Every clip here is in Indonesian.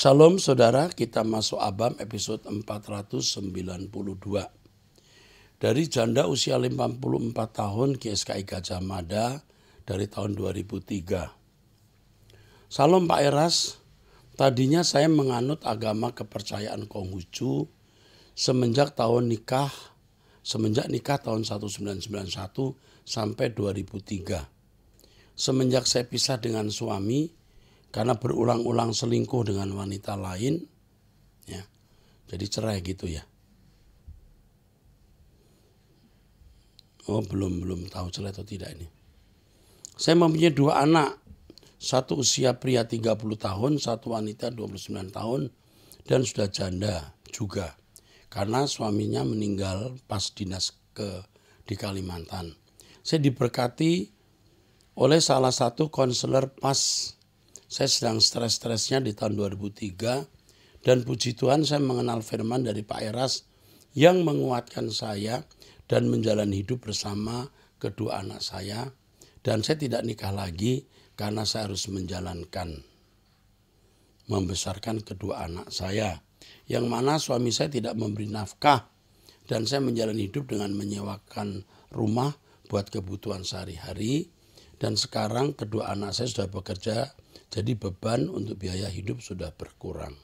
Shalom saudara, kita masuk Abam episode 492. Dari janda usia 54 tahun GSKI Gajah Mada dari tahun 2003. Salam Pak Eras, tadinya saya menganut agama kepercayaan Konghucu semenjak nikah tahun 1991 sampai 2003. Semenjak saya pisah dengan suami, karena berulang-ulang selingkuh dengan wanita lain, ya, jadi cerai gitu ya. Oh belum tahu cerai atau tidak ini. Saya mempunyai 2 anak, satu usia pria 30 tahun, satu wanita 29 tahun, dan sudah janda juga. Karena suaminya meninggal pas dinas di Kalimantan. Saya diberkati oleh salah satu konselor pas saya sedang stres-stresnya di tahun 2003, dan puji Tuhan saya mengenal firman dari Pak Eras yang menguatkan saya dan menjalani hidup bersama kedua anak saya, dan saya tidak nikah lagi karena saya harus membesarkan kedua anak saya, yang mana suami saya tidak memberi nafkah, dan saya menjalani hidup dengan menyewakan rumah buat kebutuhan sehari-hari, dan sekarang kedua anak saya sudah bekerja. Jadi beban untuk biaya hidup sudah berkurang.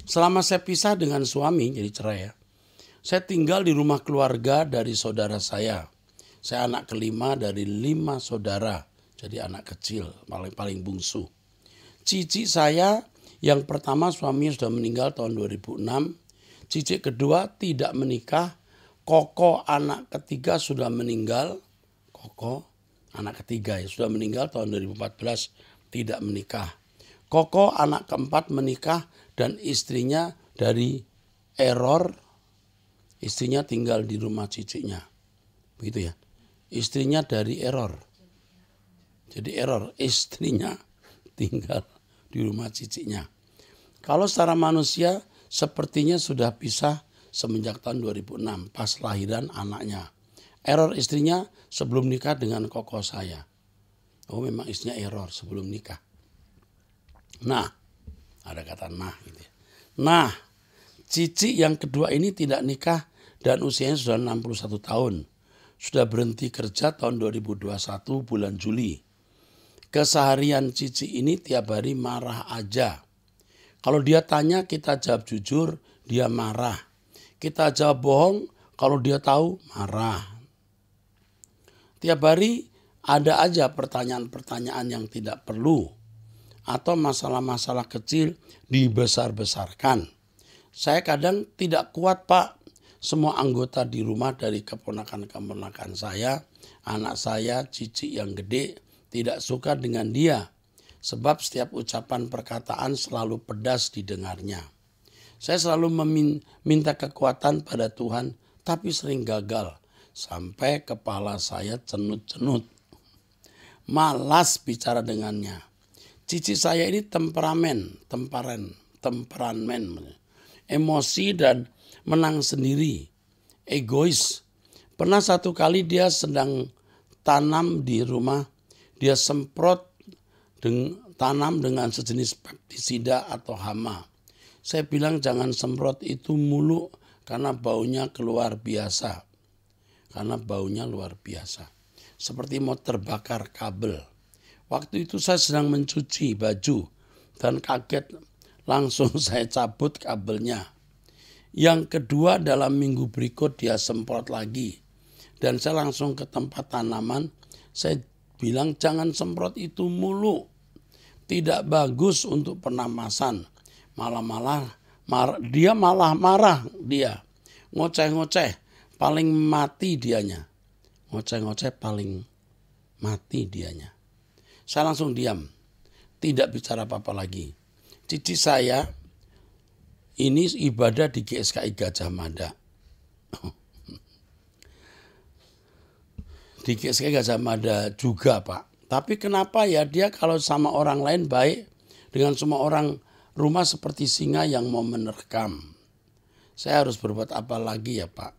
Selama saya pisah dengan suami, jadi cerai ya, saya tinggal di rumah keluarga dari saudara saya. Saya anak kelima dari 5 saudara, jadi anak kecil, paling bungsu. Cici saya yang pertama suaminya sudah meninggal tahun 2006. Cici kedua tidak menikah. Koko anak ketiga sudah meninggal. Koko anak ketiga ya sudah meninggal tahun 2014. Tidak menikah. Koko anak keempat menikah dan istrinya dari error, istrinya tinggal di rumah cicinya. Begitu ya. Istrinya dari error. Jadi error, istrinya tinggal di rumah cicinya. Kalau secara manusia sepertinya sudah pisah semenjak tahun 2006 pas lahiran anaknya. Error istrinya sebelum nikah dengan koko saya. Oh memang istrinya error sebelum nikah. Nah, ada kata nah gitu ya. Nah, cici yang kedua ini tidak nikah dan usianya sudah 61 tahun. Sudah berhenti kerja tahun 2021 bulan Juli. Keseharian cici ini tiap hari marah aja. Kalau dia tanya kita jawab jujur, dia marah. Kita jawab bohong, kalau dia tahu marah. Tiap hari ada aja pertanyaan-pertanyaan yang tidak perlu atau masalah-masalah kecil dibesar-besarkan. Saya kadang tidak kuat Pak, semua anggota di rumah dari keponakan-keponakan saya, anak saya, cici yang gede tidak suka dengan dia. Sebab setiap ucapan perkataan selalu pedas didengarnya. Saya selalu meminta kekuatan pada Tuhan tapi sering gagal sampai kepala saya cenut-cenut. Malas bicara dengannya. Cici saya ini temperamen, emosi dan menang sendiri, egois. Pernah satu kali dia sedang tanam di rumah, dia semprot tanam dengan sejenis pestisida atau hama. Saya bilang jangan semprot itu mulu karena baunya luar biasa. Seperti mau terbakar kabel. Waktu itu saya sedang mencuci baju dan kaget langsung saya cabut kabelnya. Yang kedua dalam minggu berikut dia semprot lagi. Dan saya langsung ke tempat tanaman. Saya bilang jangan semprot itu mulu. Tidak bagus untuk pernapasan. Dia malah marah dia. Ngoceh-ngoceh. Paling mati dianya. Ngoceh-ngoceh paling mati dianya. Saya langsung diam. Tidak bicara apa-apa lagi. Cici saya ini ibadah di GSKI Gajah Mada. Di GSKI Gajah Mada juga Pak. Tapi kenapa ya dia kalau sama orang lain baik, dengan semua orang rumah seperti singa yang mau menerkam. Saya harus berbuat apa lagi ya Pak?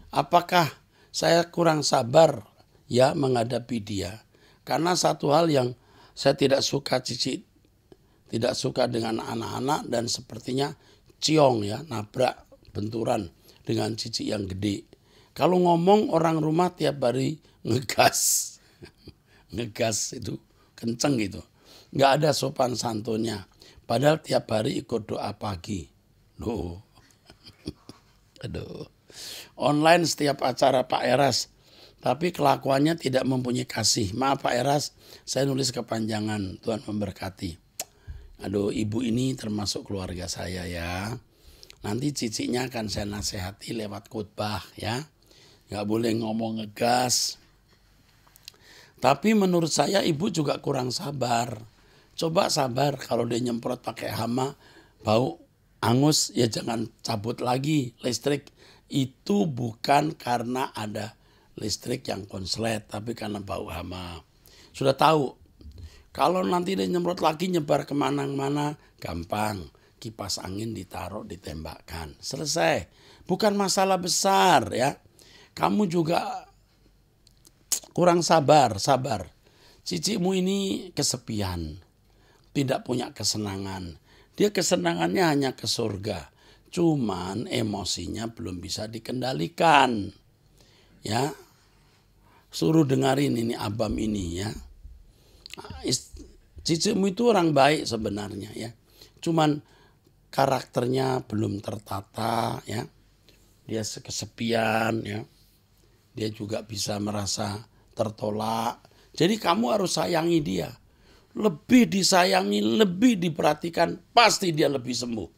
Apakah saya kurang sabar ya menghadapi dia? Karena satu hal yang saya tidak suka Cici tidak suka dengan anak-anak dan sepertinya ciong ya, nabrak benturan dengan cicik yang gede. Kalau ngomong orang rumah tiap hari ngegas. Ngegas itu kenceng gitu. Nggak ada sopan santunnya. Padahal tiap hari ikut doa pagi. Loh. Aduh. Online setiap acara Pak Eras. Tapi kelakuannya tidak mempunyai kasih. Maaf Pak Eras, saya nulis kepanjangan. Tuhan memberkati. Aduh, ibu ini termasuk keluarga saya ya. Nanti ciciknya akan saya nasihati lewat khotbah ya. Nggak boleh ngomong ngegas. Tapi menurut saya ibu juga kurang sabar. Coba sabar, kalau dia nyemprot pakai hama, bau angus, ya jangan cabut lagi listrik. Itu bukan karena ada listrik yang konslet, tapi karena bau hama. Sudah tahu, kalau nanti dia nyemprot lagi nyebar kemana-mana, gampang. Kipas angin ditaruh, ditembakkan. Selesai. Bukan masalah besar ya. Kamu juga kurang sabar. Cicikmu ini kesepian. Tidak punya kesenangan. Dia kesenangannya hanya ke surga. Cuman emosinya belum bisa dikendalikan. Ya. Suruh dengarin ini abam ini ya. Cicikmu itu orang baik sebenarnya ya. Cuman karakternya belum tertata ya. Dia kesepian ya. Dia juga bisa merasa tertolak. Jadi kamu harus sayangi dia. Lebih disayangi, lebih diperhatikan, pasti dia lebih sembuh.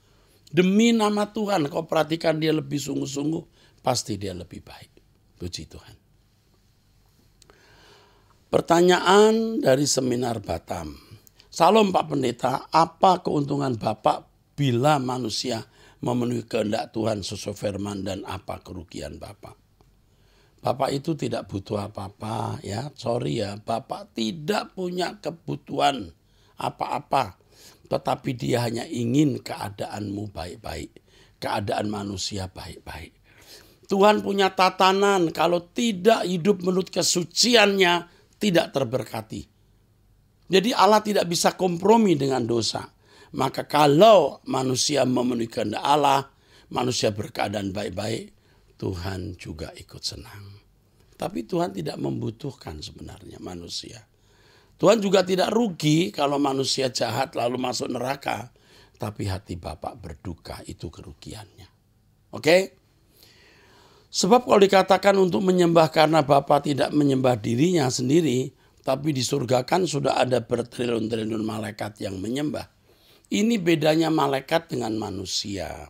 Demi nama Tuhan, kau perhatikan dia lebih sungguh-sungguh, pasti dia lebih baik. Puji Tuhan. Pertanyaan dari seminar Batam. Salam Pak Pendeta, apa keuntungan Bapak bila manusia memenuhi kehendak Tuhan sesuai firman dan apa kerugian Bapak? Bapak itu tidak butuh apa-apa ya, sorry ya, Bapak tidak punya kebutuhan apa-apa. Tetapi dia hanya ingin keadaanmu baik-baik, keadaan manusia baik-baik. Tuhan punya tatanan, kalau tidak hidup menurut kesuciannya, tidak terberkati. Jadi Allah tidak bisa kompromi dengan dosa. Maka kalau manusia memenuhi kehendak Allah, manusia berkeadaan baik-baik, Tuhan juga ikut senang. Tapi Tuhan tidak membutuhkan sebenarnya manusia. Tuhan juga tidak rugi kalau manusia jahat lalu masuk neraka. Tapi hati Bapak berduka, itu kerugiannya. Oke? Sebab kalau dikatakan untuk menyembah karena Bapak tidak menyembah dirinya sendiri, tapi di surga kan sudah ada bertriliun-triliun malaikat yang menyembah. Ini bedanya malaikat dengan manusia.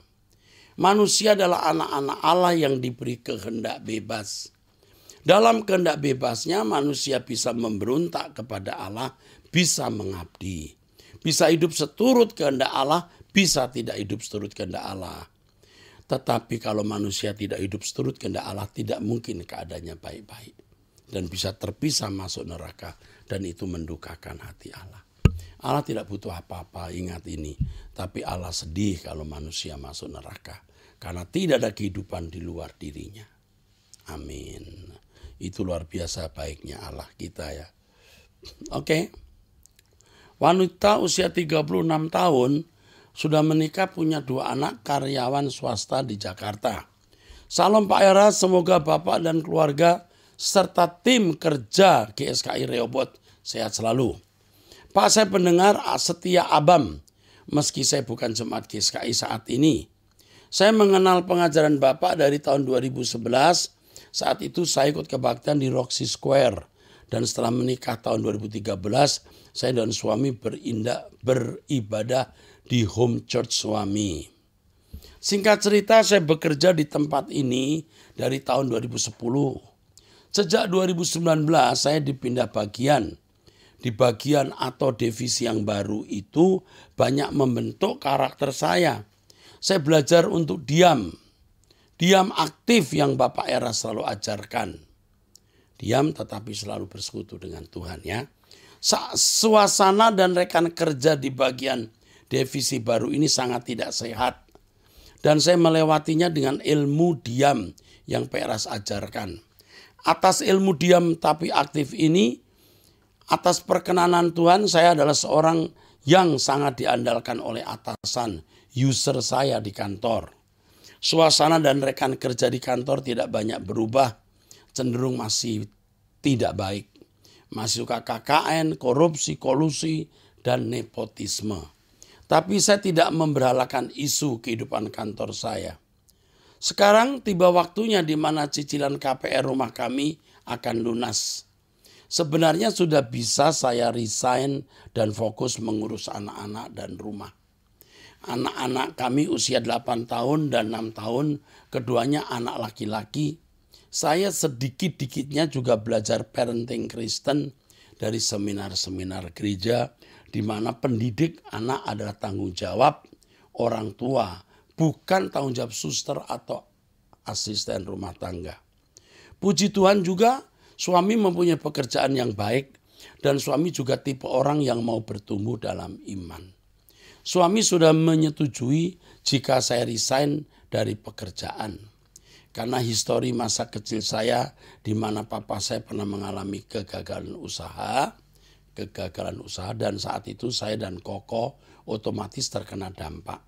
Manusia adalah anak-anak Allah yang diberi kehendak bebas. Dalam kehendak bebasnya manusia bisa memberontak kepada Allah, bisa mengabdi. Bisa hidup seturut kehendak Allah, bisa tidak hidup seturut kehendak Allah. Tetapi kalau manusia tidak hidup seturut kehendak Allah, tidak mungkin keadaannya baik-baik. Dan bisa terpisah masuk neraka, dan itu mendukakan hati Allah. Allah tidak butuh apa-apa, ingat ini. Tapi Allah sedih kalau manusia masuk neraka. Karena tidak ada kehidupan di luar dirinya. Amin. Itu luar biasa baiknya Allah kita ya. Oke. Wanita usia 36 tahun sudah menikah, punya 2 anak, karyawan swasta di Jakarta. Salam Pak Eras, semoga Bapak dan keluarga serta tim kerja GSKI Rehoboth sehat selalu. Pak, saya pendengar setia Abam, meski saya bukan jemaat GSKI saat ini. Saya mengenal pengajaran Bapak dari tahun 2011. Saat itu saya ikut kebaktian di Roxy Square. Dan setelah menikah tahun 2013, saya dan suami beribadah di home church suami. Singkat cerita, saya bekerja di tempat ini dari tahun 2010. Sejak 2019, saya dipindah bagian. Di bagian atau divisi yang baru itu banyak membentuk karakter saya. Saya belajar untuk diam. Diam aktif yang Bapak Eras selalu ajarkan. Diam tetapi selalu bersekutu dengan Tuhan ya. Suasana dan rekan kerja di bagian divisi baru ini sangat tidak sehat. Dan saya melewatinya dengan ilmu diam yang Pak Eras ajarkan. Atas ilmu diam tapi aktif ini, atas perkenanan Tuhan, saya adalah seorang yang sangat diandalkan oleh atasan, user saya di kantor. Suasana dan rekan kerja di kantor tidak banyak berubah, cenderung masih tidak baik. Masih suka KKN, korupsi, kolusi, dan nepotisme. Tapi saya tidak memberhalakan isu kehidupan kantor saya. Sekarang tiba waktunya di mana cicilan KPR rumah kami akan lunas. Sebenarnya sudah bisa saya resign dan fokus mengurus anak-anak dan rumah. Anak-anak kami usia 8 tahun dan 6 tahun, keduanya anak laki-laki. Saya sedikit-dikitnya juga belajar parenting Kristen dari seminar-seminar gereja, di mana pendidik anak adalah tanggung jawab orang tua, bukan tanggung jawab suster atau asisten rumah tangga. Puji Tuhan juga suami mempunyai pekerjaan yang baik dan suami juga tipe orang yang mau bertumbuh dalam iman. Suami sudah menyetujui jika saya resign dari pekerjaan. Karena histori masa kecil saya di mana papa saya pernah mengalami kegagalan usaha dan saat itu saya dan Koko otomatis terkena dampak.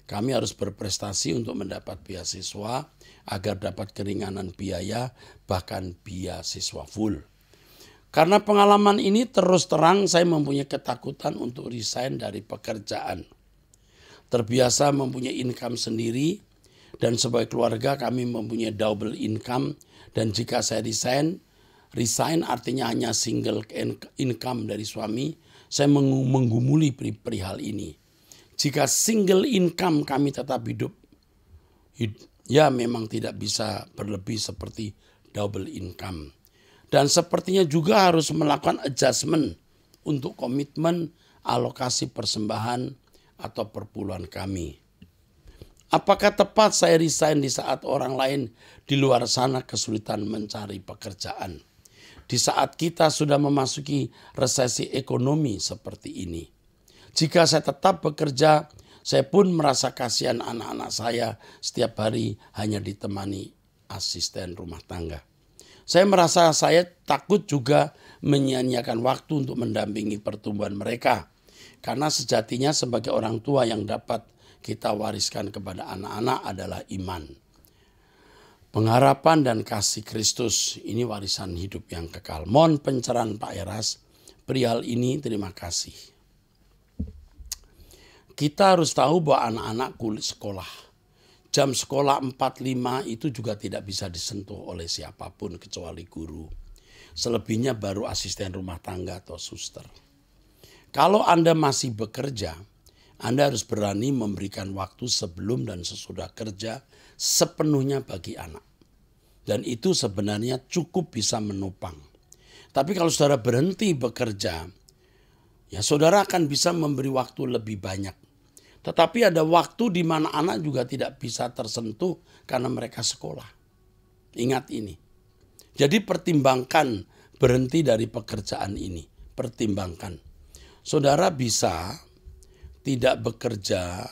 Kami harus berprestasi untuk mendapat beasiswa agar dapat keringanan biaya, bahkan beasiswa full. Karena pengalaman ini terus terang saya mempunyai ketakutan untuk resign dari pekerjaan. Terbiasa mempunyai income sendiri dan sebagai keluarga kami mempunyai double income, dan jika saya resign artinya hanya single income dari suami, saya menggumuli perihal ini. Jika single income kami tetap hidup, ya memang tidak bisa berlebih seperti double income. Dan sepertinya juga harus melakukan adjustment untuk komitmen alokasi persembahan atau perpuluhan kami. Apakah tepat saya resign di saat orang lain di luar sana kesulitan mencari pekerjaan? Di saat kita sudah memasuki resesi ekonomi seperti ini. Jika saya tetap bekerja, saya pun merasa kasihan anak-anak saya setiap hari hanya ditemani asisten rumah tangga. Saya merasa saya takut juga menyia-nyiakan waktu untuk mendampingi pertumbuhan mereka. Karena sejatinya sebagai orang tua yang dapat kita wariskan kepada anak-anak adalah iman. Pengharapan dan kasih Kristus, ini warisan hidup yang kekal. Mohon pencerahan Pak Eras, perihal ini terima kasih. Kita harus tahu bahwa anak-anak kulit sekolah. Jam sekolah 4.5 itu juga tidak bisa disentuh oleh siapapun kecuali guru. Selebihnya baru asisten rumah tangga atau suster. Kalau Anda masih bekerja, Anda harus berani memberikan waktu sebelum dan sesudah kerja sepenuhnya bagi anak. Dan itu sebenarnya cukup bisa menopang. Tapi kalau saudara berhenti bekerja, ya saudara akan bisa memberi waktu lebih banyak. Tetapi ada waktu di mana anak juga tidak bisa tersentuh karena mereka sekolah. Ingat ini. Jadi pertimbangkan berhenti dari pekerjaan ini. Pertimbangkan. Saudara bisa tidak bekerja,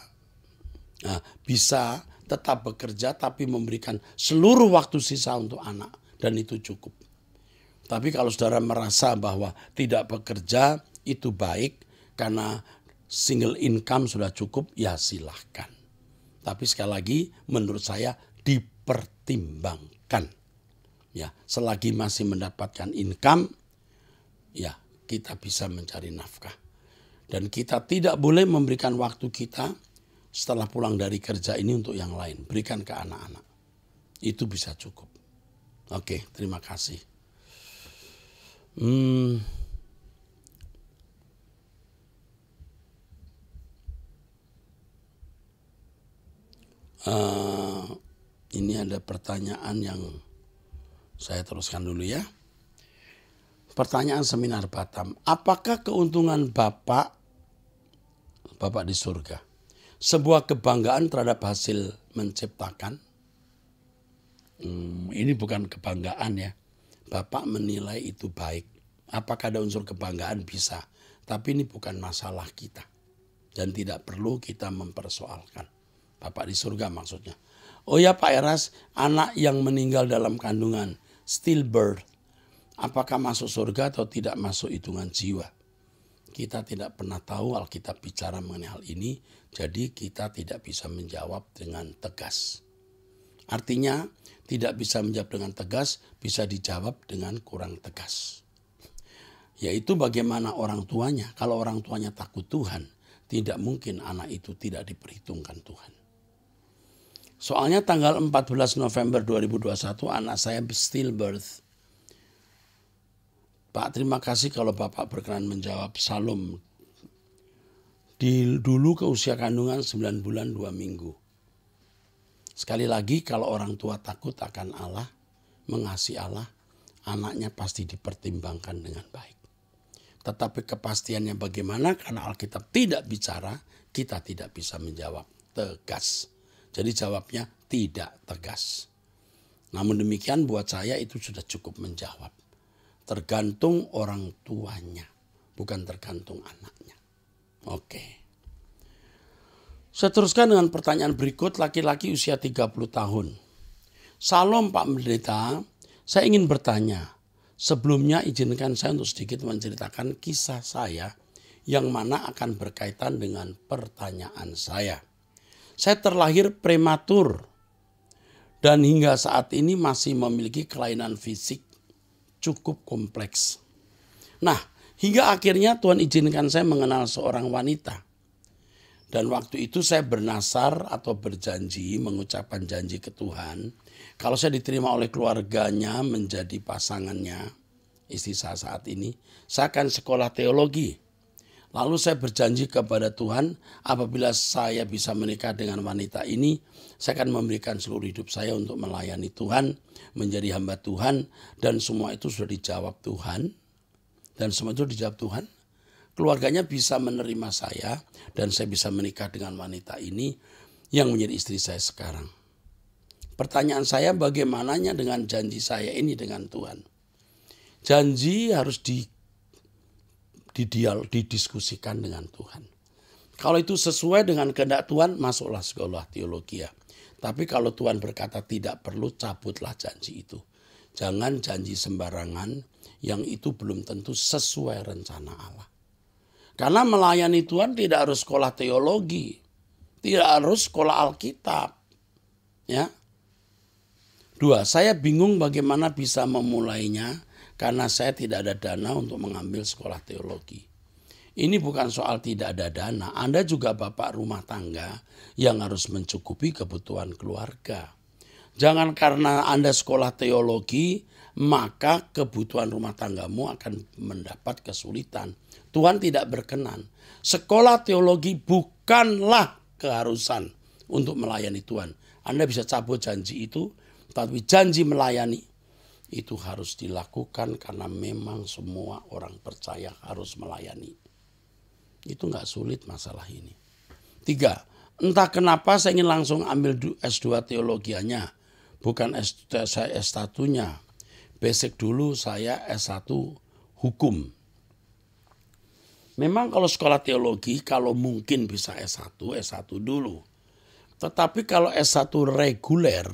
bisa tetap bekerja tapi memberikan seluruh waktu sisa untuk anak. Dan itu cukup. Tapi kalau saudara merasa bahwa tidak bekerja itu baik karena single income sudah cukup, ya silahkan. Tapi sekali lagi menurut saya dipertimbangkan. Ya, selagi masih mendapatkan income, ya kita bisa mencari nafkah. Dan kita tidak boleh memberikan waktu kita setelah pulang dari kerja ini untuk yang lain. Berikan ke anak-anak. Itu bisa cukup. Oke, terima kasih. Ini ada pertanyaan yang saya teruskan dulu ya. Pertanyaan seminar Batam. Apakah keuntungan Bapak di surga sebuah kebanggaan terhadap hasil menciptakan? Ini bukan kebanggaan ya. Bapak menilai itu baik. Apakah ada unsur kebanggaan? Bisa. Tapi ini bukan masalah kita. Dan tidak perlu kita mempersoalkan. Bapak di surga maksudnya. Oh ya Pak Eras, anak yang meninggal dalam kandungan, stillbirth, apakah masuk surga atau tidak masuk hitungan jiwa? Kita tidak pernah tahu Alkitab bicara mengenai hal ini, jadi kita tidak bisa menjawab dengan tegas. Artinya tidak bisa menjawab dengan tegas, bisa dijawab dengan kurang tegas. Yaitu bagaimana orang tuanya. Kalau orang tuanya takut Tuhan, tidak mungkin anak itu tidak diperhitungkan Tuhan. Soalnya tanggal 14 November 2021 anak saya stillbirth. Pak, terima kasih kalau Bapak berkenan menjawab. Salam. Dulu ke usia kandungan 9 bulan 2 minggu. Sekali lagi, kalau orang tua takut akan Allah, mengasihi Allah, anaknya pasti dipertimbangkan dengan baik. Tetapi kepastiannya bagaimana? Karena Alkitab tidak bicara, kita tidak bisa menjawab tegas. Jadi jawabnya tidak tegas. Namun demikian buat saya itu sudah cukup menjawab. Tergantung orang tuanya, bukan tergantung anaknya. Oke. Saya teruskan dengan pertanyaan berikut, laki-laki usia 30 tahun. Salam Pak Pendeta, saya ingin bertanya. Sebelumnya izinkan saya untuk sedikit menceritakan kisah saya yang mana akan berkaitan dengan pertanyaan saya. Saya terlahir prematur dan hingga saat ini masih memiliki kelainan fisik cukup kompleks. Nah, hingga akhirnya Tuhan izinkan saya mengenal seorang wanita. Dan waktu itu saya bernasar atau berjanji, mengucapkan janji ke Tuhan. Kalau saya diterima oleh keluarganya menjadi pasangannya, istri saya saat ini, saya akan sekolah teologi. Lalu saya berjanji kepada Tuhan, apabila saya bisa menikah dengan wanita ini, saya akan memberikan seluruh hidup saya untuk melayani Tuhan, menjadi hamba Tuhan, dan semua itu sudah dijawab Tuhan. Dan semua itu dijawab Tuhan. Keluarganya bisa menerima saya, dan saya bisa menikah dengan wanita ini yang menjadi istri saya sekarang. Pertanyaan saya, bagaimananya dengan janji saya ini dengan Tuhan? Janji harus didiskusikan dengan Tuhan. Kalau itu sesuai dengan kehendak Tuhan, masuklah sekolah teologi ya. Tapi kalau Tuhan berkata tidak perlu, cabutlah janji itu. Jangan janji sembarangan yang itu belum tentu sesuai rencana Allah. Karena melayani Tuhan tidak harus sekolah teologi, tidak harus sekolah Alkitab. Ya. 2, saya bingung bagaimana bisa memulainya karena saya tidak ada dana untuk mengambil sekolah teologi. Ini bukan soal tidak ada dana. Anda juga bapak rumah tangga yang harus mencukupi kebutuhan keluarga. Jangan karena Anda sekolah teologi, maka kebutuhan rumah tanggamu akan mendapat kesulitan. Tuhan tidak berkenan. Sekolah teologi bukanlah keharusan untuk melayani Tuhan. Anda bisa cabut janji itu, tapi janji melayani itu harus dilakukan karena memang semua orang percaya harus melayani. Itu nggak sulit masalah ini. 3, entah kenapa saya ingin langsung ambil S2 teologianya, bukan S1-nya. Basic dulu saya S1 hukum. Memang kalau sekolah teologi, kalau mungkin bisa S1 dulu. Tetapi kalau S1 reguler,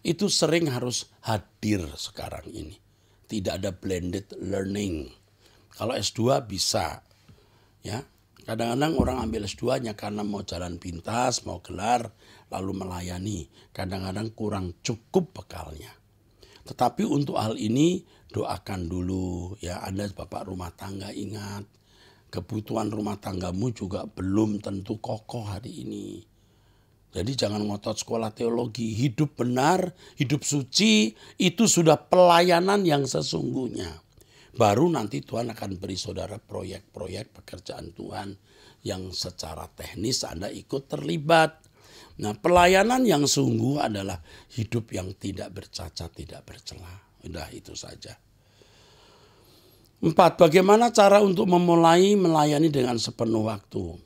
itu sering harus hadir sekarang ini. Tidak ada blended learning. Kalau S2 bisa. Ya, kadang-kadang orang ambil S2-nya karena mau jalan pintas, mau gelar, lalu melayani. Kadang-kadang kurang cukup bekalnya. Tetapi untuk hal ini doakan dulu. Ya, Anda bapak rumah tangga ingat. Kebutuhan rumah tanggamu juga belum tentu kokoh hari ini. Jadi jangan ngotot sekolah teologi. Hidup benar, hidup suci itu sudah pelayanan yang sesungguhnya. Baru nanti Tuhan akan beri saudara proyek-proyek pekerjaan Tuhan yang secara teknis Anda ikut terlibat. Nah, pelayanan yang sungguh adalah hidup yang tidak bercacat, tidak bercela. Udah itu saja. 4, bagaimana cara untuk memulai melayani dengan sepenuh waktu?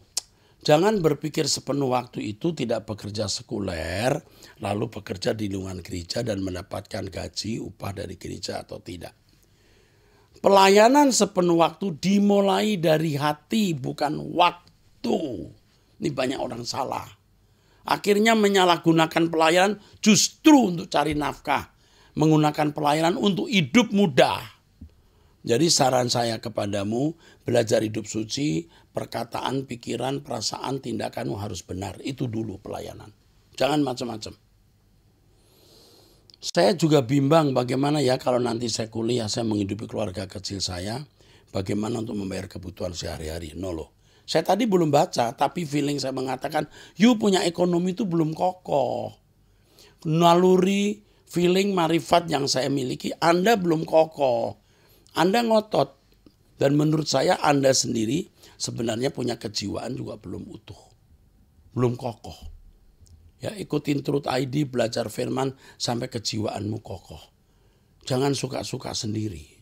Jangan berpikir sepenuh waktu itu tidak bekerja sekuler, lalu bekerja di lingkungan gereja dan mendapatkan gaji, upah dari gereja atau tidak. Pelayanan sepenuh waktu dimulai dari hati, bukan waktu. Ini banyak orang salah. Akhirnya menyalahgunakan pelayanan justru untuk cari nafkah. Menggunakan pelayanan untuk hidup mudah. Jadi saran saya kepadamu, belajar hidup suci, perkataan, pikiran, perasaan, tindakanmu harus benar. Itu dulu pelayanan. Jangan macam-macam. Saya juga bimbang bagaimana ya kalau nanti saya kuliah, saya menghidupi keluarga kecil saya, bagaimana untuk membayar kebutuhan sehari-hari. No loh. Saya tadi belum baca, tapi feeling saya mengatakan, you punya ekonomi itu belum kokoh. Naluri, feeling, marifat yang saya miliki, Anda belum kokoh. Anda ngotot, dan menurut saya Anda sendiri sebenarnya punya kejiwaan juga belum utuh, belum kokoh. Ya, ikutin Truth ID, belajar firman sampai kejiwaanmu kokoh. Jangan suka-suka sendiri.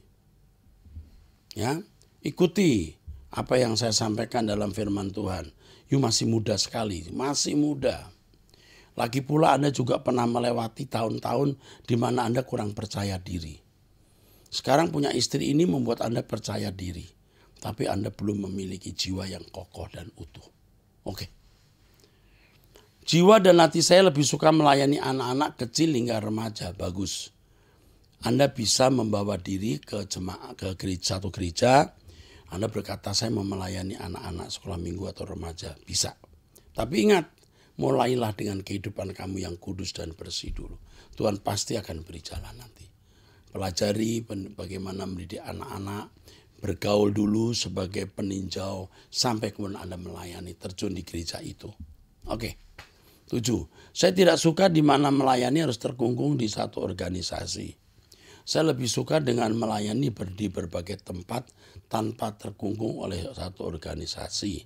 Ya, ikuti apa yang saya sampaikan dalam firman Tuhan. You masih muda sekali, masih muda. Lagi pula Anda juga pernah melewati tahun-tahun di mana Anda kurang percaya diri. Sekarang punya istri ini membuat Anda percaya diri. Tapi Anda belum memiliki jiwa yang kokoh dan utuh. Oke. Jiwa dan hati saya lebih suka melayani anak-anak kecil hingga remaja. Bagus. Anda bisa membawa diri ke jemaah, ke gereja atau gereja. Anda berkata saya mau melayani anak-anak sekolah minggu atau remaja. Bisa. Tapi ingat, mulailah dengan kehidupan kamu yang kudus dan bersih dulu. Tuhan pasti akan beri jalan nanti. Pelajari bagaimana mendidik anak-anak, bergaul dulu sebagai peninjau, sampai kemudian Anda melayani, terjun di gereja itu. Oke. 7. Saya tidak suka di mana melayani harus terkungkung di satu organisasi. Saya lebih suka dengan melayani di berbagai tempat tanpa terkungkung oleh satu organisasi.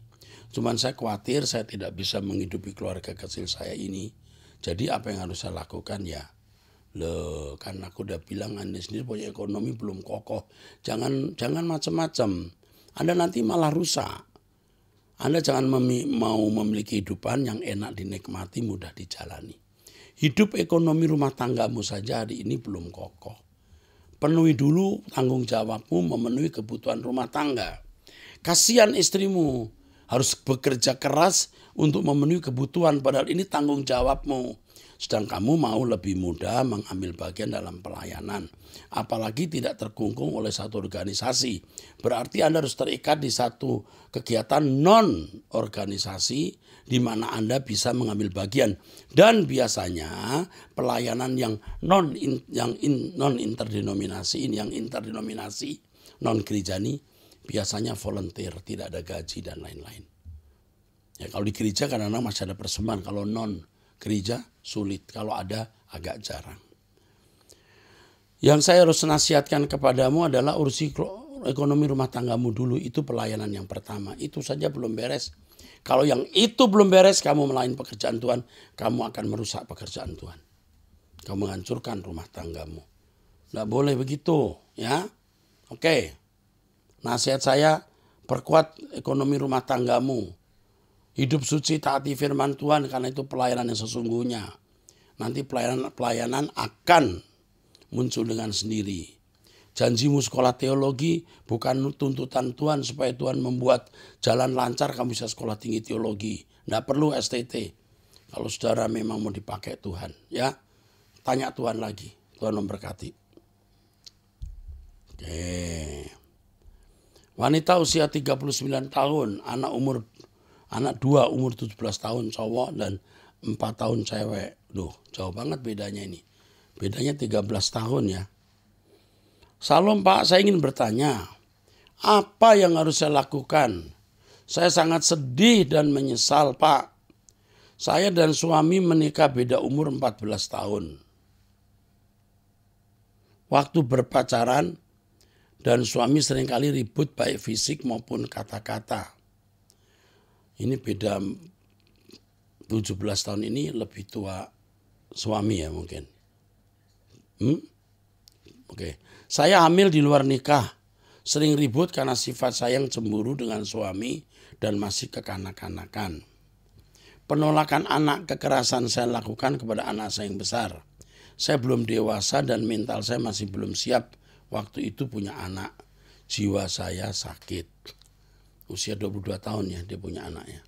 Cuman saya khawatir saya tidak bisa menghidupi keluarga kecil saya ini. Jadi apa yang harus saya lakukan ya? Loh, kan aku udah bilang Anda sendiri punya ekonomi belum kokoh. Jangan macam-macam. Anda nanti malah rusak. Anda jangan mau memiliki kehidupan yang enak dinikmati, mudah dijalani. Hidup ekonomi rumah tanggamu saja hari ini belum kokoh. Penuhi dulu tanggung jawabmu memenuhi kebutuhan rumah tangga. Kasihan istrimu harus bekerja keras untuk memenuhi kebutuhan, padahal ini tanggung jawabmu. Sedang kamu mau lebih mudah mengambil bagian dalam pelayanan. Apalagi tidak terkungkung oleh satu organisasi. Berarti Anda harus terikat di satu kegiatan non-organisasi di mana Anda bisa mengambil bagian. Dan biasanya pelayanan yang non-interdenominasi, yang interdenominasi, non-gerejani, biasanya volunteer, tidak ada gaji dan lain-lain. Ya, kalau di gereja kadang-kadang masih ada persembahan, kalau non-gereja sulit, kalau ada agak jarang. Yang saya harus nasihatkan kepadamu adalah urusi ekonomi rumah tanggamu dulu, itu pelayanan yang pertama. Itu saja belum beres. Kalau yang itu belum beres, kamu melayani pekerjaan Tuhan, kamu akan merusak pekerjaan Tuhan. Kamu menghancurkan rumah tanggamu. Tidak boleh begitu, ya. Oke. Nasihat saya, perkuat ekonomi rumah tanggamu. Hidup suci, taati firman Tuhan, karena itu pelayanan yang sesungguhnya. Nanti pelayanan akan muncul dengan sendiri. Janjimu sekolah teologi bukan tuntutan Tuhan supaya Tuhan membuat jalan lancar kamu bisa sekolah tinggi teologi. Tidak perlu STT. Kalau saudara memang mau dipakai Tuhan, ya tanya Tuhan lagi. Tuhan memberkati. Oke. Wanita usia 39 tahun, anak 2 umur 17 tahun cowok dan 4 tahun cewek. Duh, jauh banget bedanya ini. Bedanya 13 tahun ya. Salam Pak, saya ingin bertanya, apa yang harus saya lakukan? Saya sangat sedih dan menyesal Pak. Saya dan suami menikah beda umur 14 tahun. Waktu berpacaran dan suami seringkali ribut baik fisik maupun kata-kata. Ini beda 17 tahun ini lebih tua suami ya mungkin. Oke. Saya hamil di luar nikah. Sering ribut karena sifat sayang cemburu dengan suami dan masih kekanak-kanakan. Penolakan anak, kekerasan saya lakukan kepada anak saya yang besar. Saya belum dewasa dan mental saya masih belum siap waktu itu punya anak. Jiwa saya sakit. Usia 22 tahun ya dia punya anaknya.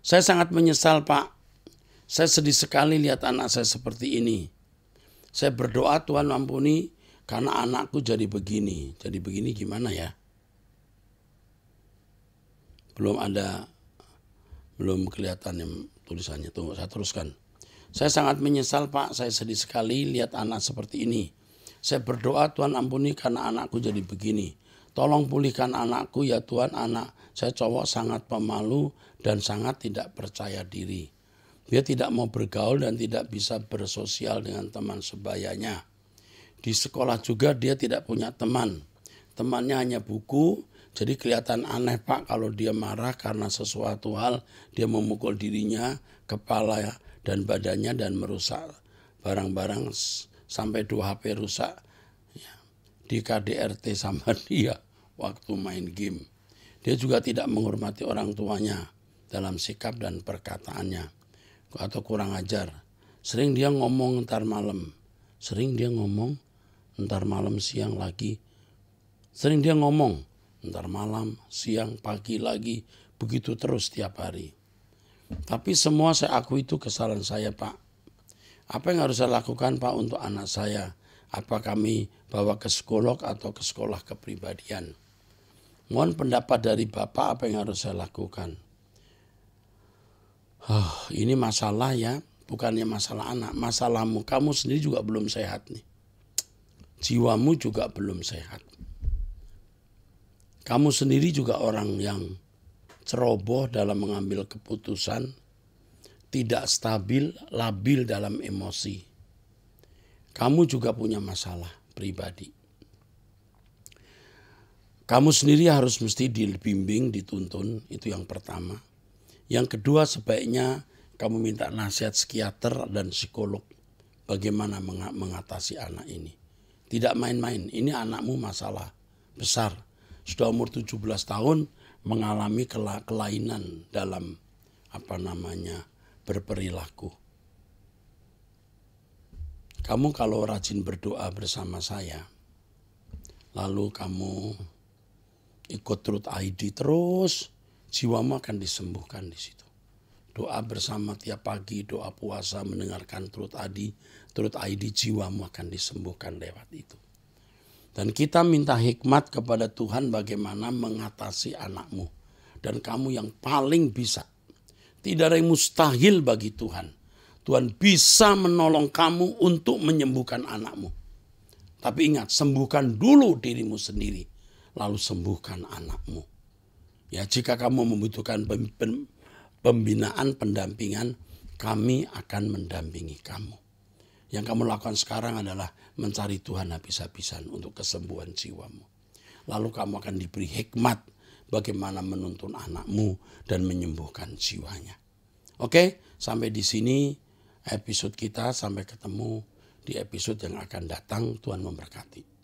Saya sangat menyesal Pak. Saya sedih sekali lihat anak saya seperti ini. Saya berdoa Tuhan ampuni karena anakku jadi begini. Jadi begini gimana ya? Belum kelihatan yang tulisannya. Tunggu, saya teruskan. Saya sangat menyesal Pak, saya sedih sekali lihat anak seperti ini. Saya berdoa Tuhan ampuni karena anakku jadi begini. Tolong pulihkan anakku ya Tuhan, anak saya cowok sangat pemalu dan sangat tidak percaya diri. Dia tidak mau bergaul dan tidak bisa bersosial dengan teman sebayanya. Di sekolah juga dia tidak punya teman. Temannya hanya buku, jadi kelihatan aneh Pak kalau dia marah karena sesuatu hal, dia memukul dirinya, kepala dan badannya dan merusak barang-barang sampai 2 HP rusak ya, di KDRT sama dia waktu main game. Dia juga tidak menghormati orang tuanya dalam sikap dan perkataannya atau kurang ajar. Sering dia ngomong ntar malam, siang lagi. Sering dia ngomong ntar malam, siang, pagi lagi, begitu terus tiap hari. Tapi semua saya akui itu kesalahan saya Pak. Apa yang harus saya lakukan Pak untuk anak saya? Apa kami bawa ke psikolog atau ke sekolah kepribadian? Mohon pendapat dari Bapak apa yang harus saya lakukan. Ini masalah ya, bukannya masalah anak. Masalahmu, kamu sendiri juga belum sehat nih. Jiwamu juga belum sehat. Kamu sendiri juga orang yang ceroboh dalam mengambil keputusan, tidak stabil, labil dalam emosi. Kamu juga punya masalah pribadi. Kamu sendiri harus mesti dibimbing, dituntun, itu yang pertama. Yang kedua sebaiknya kamu minta nasihat psikiater dan psikolog bagaimana mengatasi anak ini. Tidak main-main, ini anakmu masalah besar. Sudah umur 17 tahun mengalami kelainan dalam berperilaku. Kamu kalau rajin berdoa bersama saya, lalu kamu ikut Truth ID terus, jiwamu akan disembuhkan di situ. Doa bersama tiap pagi, doa puasa, mendengarkan Truth ID, jiwamu akan disembuhkan lewat itu. Dan kita minta hikmat kepada Tuhan bagaimana mengatasi anakmu. Dan kamu yang paling bisa. Tidak ada yang mustahil bagi Tuhan. Tuhan bisa menolong kamu untuk menyembuhkan anakmu. Tapi ingat, sembuhkan dulu dirimu sendiri. Lalu sembuhkan anakmu. Ya, jika kamu membutuhkan pembinaan, pendampingan, kami akan mendampingi kamu. Yang kamu lakukan sekarang adalah mencari Tuhan habis-habisan untuk kesembuhan jiwamu. Lalu kamu akan diberi hikmat bagaimana menuntun anakmu dan menyembuhkan jiwanya. Oke, sampai di sini episode kita. Sampai ketemu di episode yang akan datang. Tuhan memberkati.